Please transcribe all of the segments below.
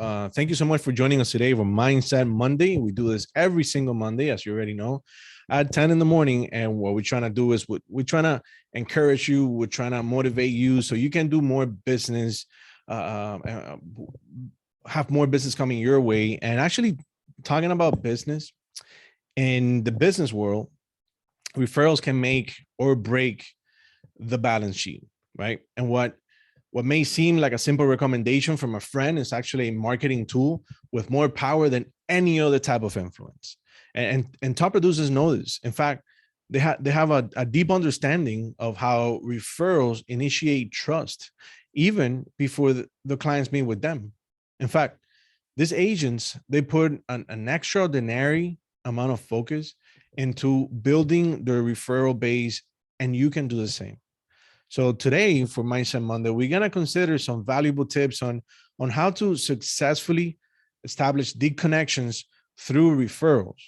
Thank you so much for joining us today for Mindset Monday. We do this every single Monday, as you already know, at 10 in the morning. And what we're trying to do is we're trying to encourage you. We're trying to motivate you so you can do more business, have more business coming your way. And actually, talking about business in the business world, referrals can make or break the balance sheet, right? And what may seem like a simple recommendation from a friend is actually a marketing tool with more power than any other type of influence. And top producers know this. In fact, they have a deep understanding of how referrals initiate trust even before the clients meet with them. In fact, these agents, they put an extraordinary amount of focus into building their referral base, and you can do the same. So today for Mindset Monday, we're gonna consider some valuable tips on how to successfully establish deep connections through referrals.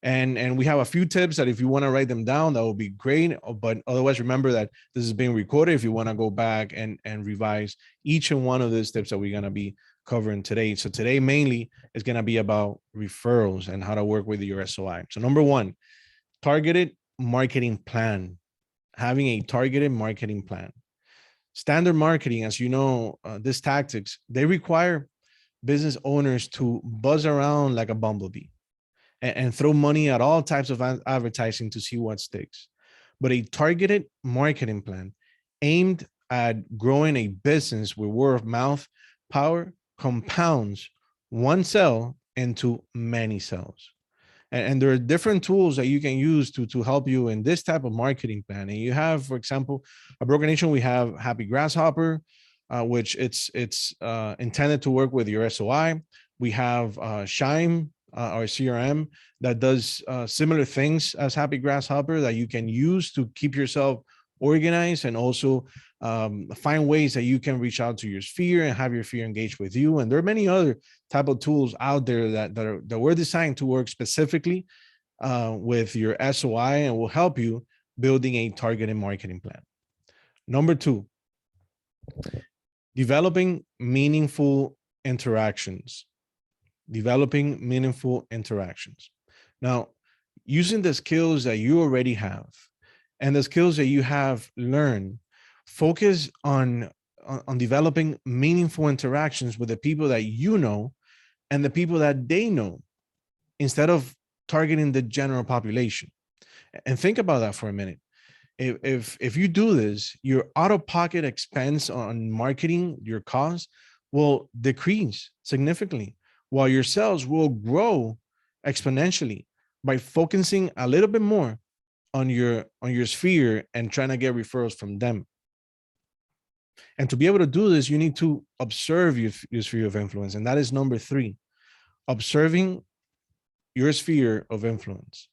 And we have a few tips that if you want to write them down, that would be great. But otherwise, remember that this is being recorded if you want to go back and revise each and one of these tips that we're gonna be covering today. So today mainly is gonna be about referrals and how to work with your SOI. So number one, targeted marketing plan. Having a targeted marketing plan. Standard marketing, as you know, these tactics, they require business owners to buzz around like a bumblebee and throw money at all types of advertising to see what sticks. But a targeted marketing plan aimed at growing a business with word of mouth power compounds one sale into many sales. And there are different tools that you can use to help you in this type of marketing plan. And you have, for example, a Broken Nation, we have Happy Grasshopper, which it's intended to work with your SOI. We have Shine, our CRM, that does similar things as Happy Grasshopper that you can use to keep yourself organized and also find ways that you can reach out to your sphere and have your sphere engage with you. And there are many other type of tools out there that were designed to work specifically with your SOI and will help you building a targeted marketing plan. Number two, developing meaningful interactions. Developing meaningful interactions. Now, using the skills that you already have and the skills that you have learned, focus on developing meaningful interactions with the people that you know and the people that they know instead of targeting the general population. And think about that for a minute. If you do this, your out-of-pocket expense on marketing, your cost, will decrease significantly, while your sales will grow exponentially by focusing a little bit more on your sphere and trying to get referrals from them. And to be able to do this, you need to observe your sphere of influence. And that is number three, observing your sphere of influence.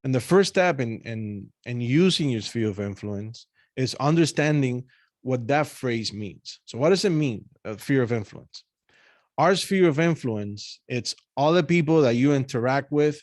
And the first step in using your sphere of influence is understanding what that phrase means. So what does it mean, a sphere of influence? Our sphere of influence, it's all the people that you interact with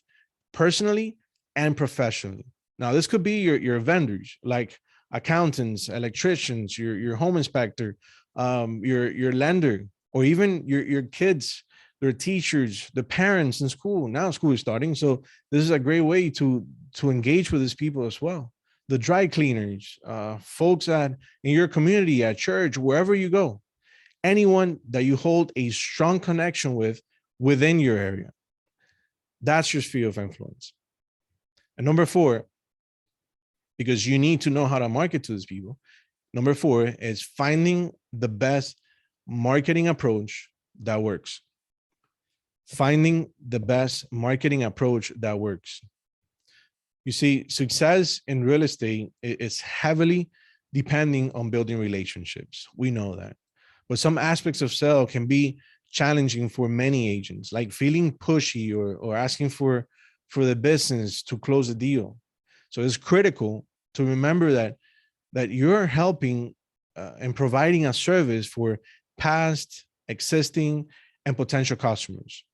personally and professionally. Now, this could be your vendors, like accountants, electricians, your home inspector, your lender, or even your kids, their teachers, the parents in school. Now school is starting, so this is a great way to engage with these people as well. The dry cleaners, folks in your community, at church, wherever you go, anyone that you hold a strong connection with within your area. That's your sphere of influence. And number four, because you need to know how to market to these people, number four is finding the best marketing approach that works. Finding the best marketing approach that works. You see, success in real estate is heavily depending on building relationships. We know that. But some aspects of sale can be challenging for many agents, like feeling pushy or asking for the business to close a deal. So it's critical to remember that you're helping and providing a service for past, existing, and potential customers.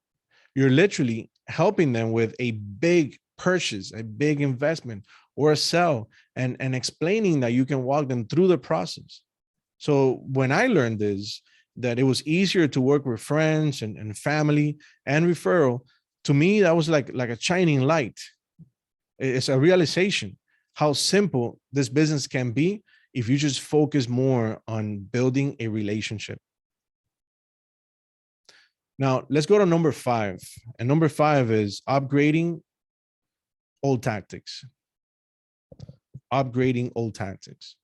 You're literally helping them with a big purchase, a big investment, or a sell, and explaining that you can walk them through the process. So when I learned this, that it was easier to work with friends and family and referral, to me, that was like a shining light. It's a realization how simple this business can be if you just focus more on building a relationship. Now, let's go to number 5. And number 5 is upgrading old tactics. Upgrading old tactics.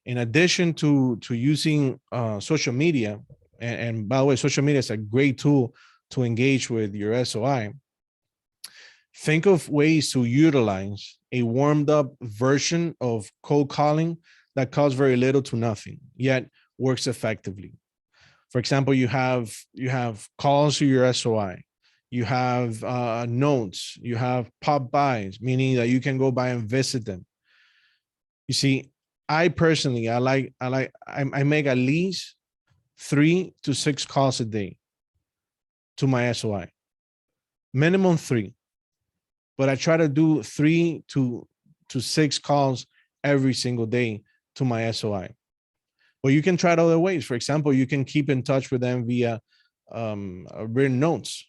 In addition to using social media, and by the way, social media is a great tool to engage with your SOI. Think of ways to utilize a warmed up version of cold calling that costs very little to nothing, yet works effectively. For example, you have calls to your SOI, you have notes, you have pop buys, meaning that you can go by and visit them. You see, I personally, I make at least 3 to 6 calls a day to my SOI, minimum 3. But I try to do 3 to 6 calls every single day to my SOI. But you can try it other ways. For example, you can keep in touch with them via written notes.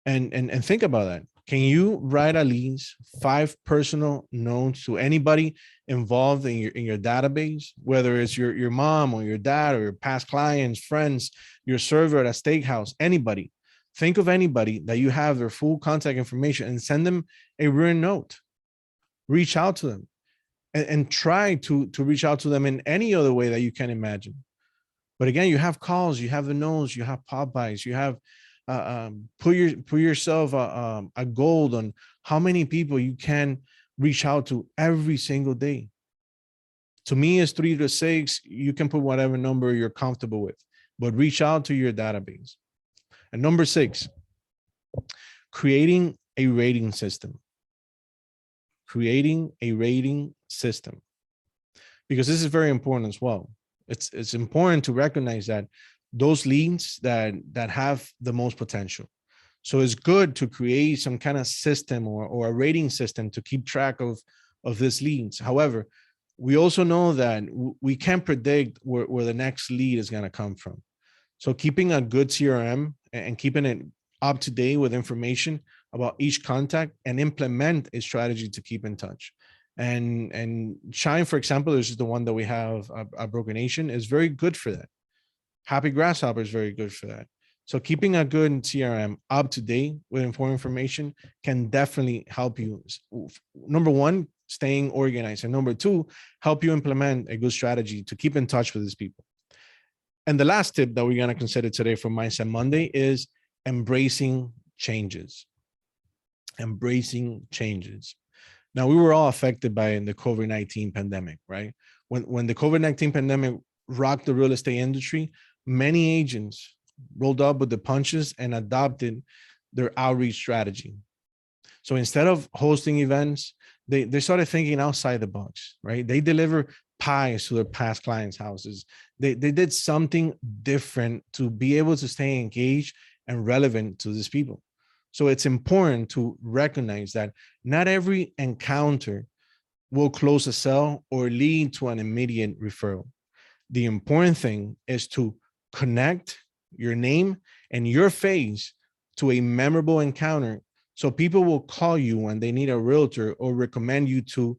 And think about that. Can you write at least 5 personal notes to anybody involved in your database, whether it's your mom or your dad or your past clients, friends, your server at a steakhouse, anybody? Think of anybody that you have their full contact information and send them a written note. Reach out to them and try to reach out to them in any other way that you can imagine. But again, you have calls, you have the notes, you have pop-bys, you have put yourself a goal on how many people you can reach out to every single day. To me, it's 3 to 6. You can put whatever number you're comfortable with, but reach out to your database. And number 6, creating a rating system. Creating a rating system. Because this is very important as well. It's important to recognize that those leads that have the most potential. So it's good to create some kind of system or a rating system to keep track of these leads. However, we also know that we can't predict where the next lead is going to come from. So keeping a good CRM and keeping it up to date with information about each contact and implement a strategy to keep in touch. And Shine, for example, this is the one that we have at Broken Nation, is very good for that. Happy Grasshopper is very good for that. So keeping a good CRM up to date with important information can definitely help you. Number 1, staying organized. And number 2, help you implement a good strategy to keep in touch with these people. And the last tip that we're going to consider today for Mindset Monday is embracing changes. Embracing changes. Now, we were all affected by the COVID-19 pandemic, right? When the COVID-19 pandemic rocked the real estate industry, many agents rolled up with the punches and adopted their outreach strategy. So instead of hosting events, they started thinking outside the box, right? They deliver pies to their past clients' houses. They did something different to be able to stay engaged and relevant to these people. So it's important to recognize that not every encounter will close a sale or lead to an immediate referral. The important thing is to connect your name and your face to a memorable encounter, so people will call you when they need a realtor or recommend you to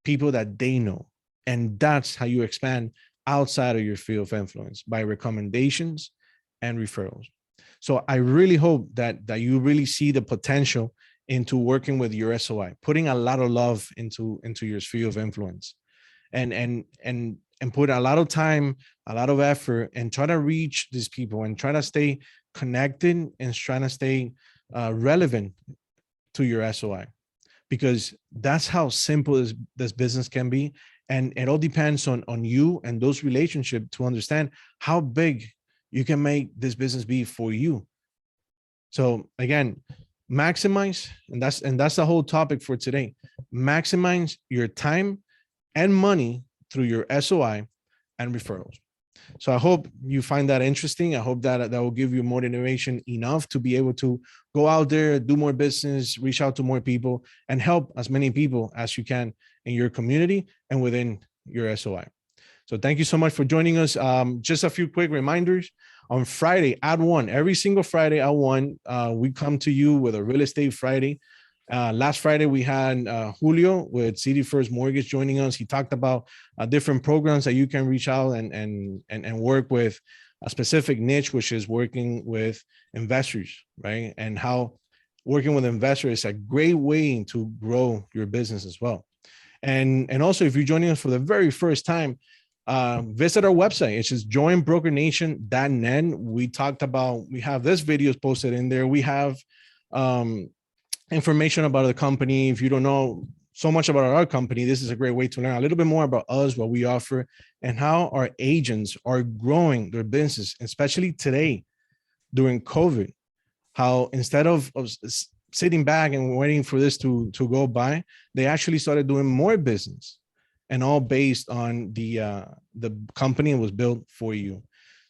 people that they know. And that's how you expand outside of your field of influence, by recommendations and referrals. So I really hope that you really see the potential into working with your SOI, putting a lot of love into your sphere of influence, and put a lot of time, a lot of effort, and try to reach these people and try to stay connected and trying to stay relevant to your SOI, because that's how simple this business can be. And it all depends on you and those relationships to understand how big you can make this business be for you. So again, maximize, and that's the whole topic for today. Maximize your time and money through your SOI and referrals. So I hope you find that interesting. I hope that will give you motivation enough to be able to go out there, do more business, reach out to more people, and help as many people as you can in your community and within your SOI. So thank you so much for joining us. Just a few quick reminders. On Friday at 1, every single Friday at 1, we come to you with a Real Estate Friday. Last Friday, we had Julio with City First Mortgage joining us. He talked about different programs that you can reach out and work with a specific niche, which is working with investors, right? And how working with investors is a great way to grow your business as well. And also, if you're joining us for the very first time, visit our website. It's just joinbrokernation.net. We have this videos posted in there. We have information about the company. If you don't know so much about our company, this is a great way to learn a little bit more about us, what we offer, and how our agents are growing their business, especially today during COVID. How instead of sitting back and waiting for this to go by, they actually started doing more business, and all based on the company was built for you.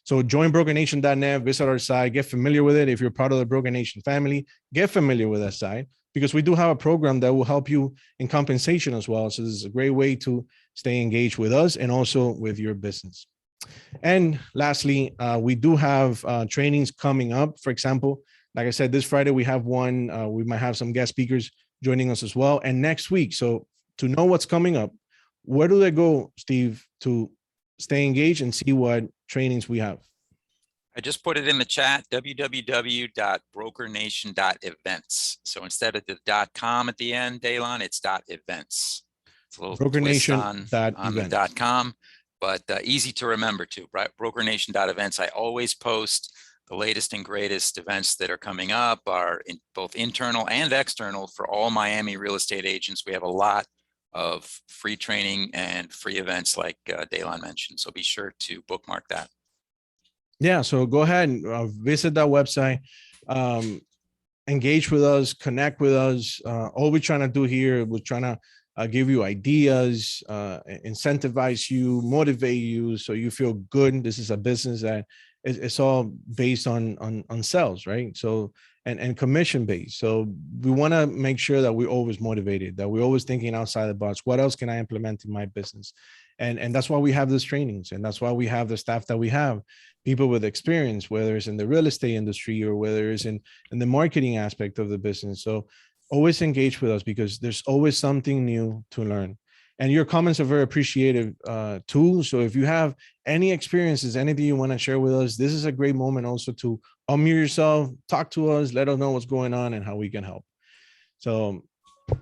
So join brokernation.net, visit our site, get familiar with it. If you're part of the Broker Nation family, get familiar with that site, because we do have a program that will help you in compensation as well. So this is a great way to stay engaged with us and also with your business. And lastly, we do have trainings coming up. For example, like I said, this Friday we have one. We might have some guest speakers joining us as well. And next week, so to know what's coming up, where do they go, Steve, to stay engaged and see what trainings we have? I just put it in the chat, www.brokernation.events. So instead of the .com at the end, Daylon, it's .events. It's a little twist on the .com, but easy to remember too, right? Brokernation.events. I always post the latest and greatest events that are coming up, are in both internal and external for all Miami real estate agents. We have a lot of free training and free events like Daylon mentioned. So be sure to bookmark that. Yeah, so go ahead and visit that website, engage with us, connect with us. All we're trying to do here, we're trying to give you ideas, incentivize you, motivate you, so you feel good. This is a business that it's all based on sales, right? So and commission based. So we want to make sure that we're always motivated, that we're always thinking outside the box. What else can I implement in my business? And that's why we have these trainings, and that's why we have the staff that we have, people with experience, whether it's in the real estate industry or whether it's in the marketing aspect of the business. So always engage with us, because there's always something new to learn. And your comments are very appreciated too. So if you have any experiences, anything you want to share with us, this is a great moment also to unmute yourself, talk to us, let us know what's going on and how we can help. So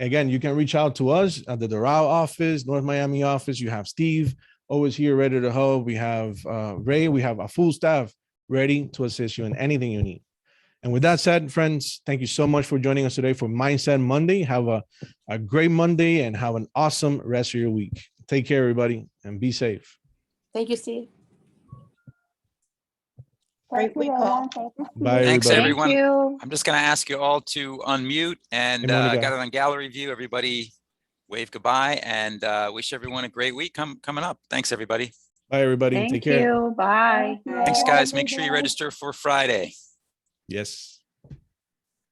again, you can reach out to us at the Doral office, North Miami office. You have Steve always here ready to help. We have Ray, we have a full staff ready to assist you in anything you need. And with that said, friends, thank you so much for joining us today for Mindset Monday. Have a great Monday and have an awesome rest of your week. Take care, everybody, and be safe. Thank you, Steve. Great week all. Bye, Thanks, everybody. everyone. Thank you. I'm just going to ask you all to unmute, and Hey, got it on gallery view. Everybody wave goodbye, and wish everyone a great week coming up. Thanks, everybody. Bye, everybody. Thank Take care. you. Bye. Thanks, guys. Make sure you register for Friday. Yes.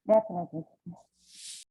Definitely.